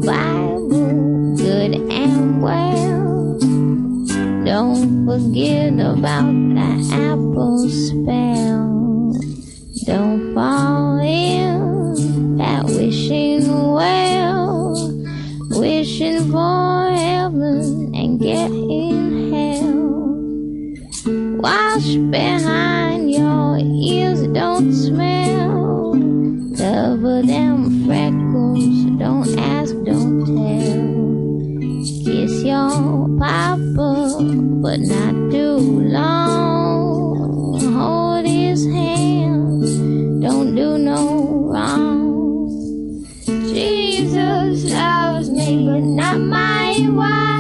Bible good and well. Don't forget about the apple spell. Don't fall in that wishing well, wishing for heaven and get in hell. Wash behind your ears, don't smell. Cover them freckles, don't ask, don't tell. Kiss your papa, but not too long. Hold his hand, don't do no wrong. Jesus loves me, but not my wife.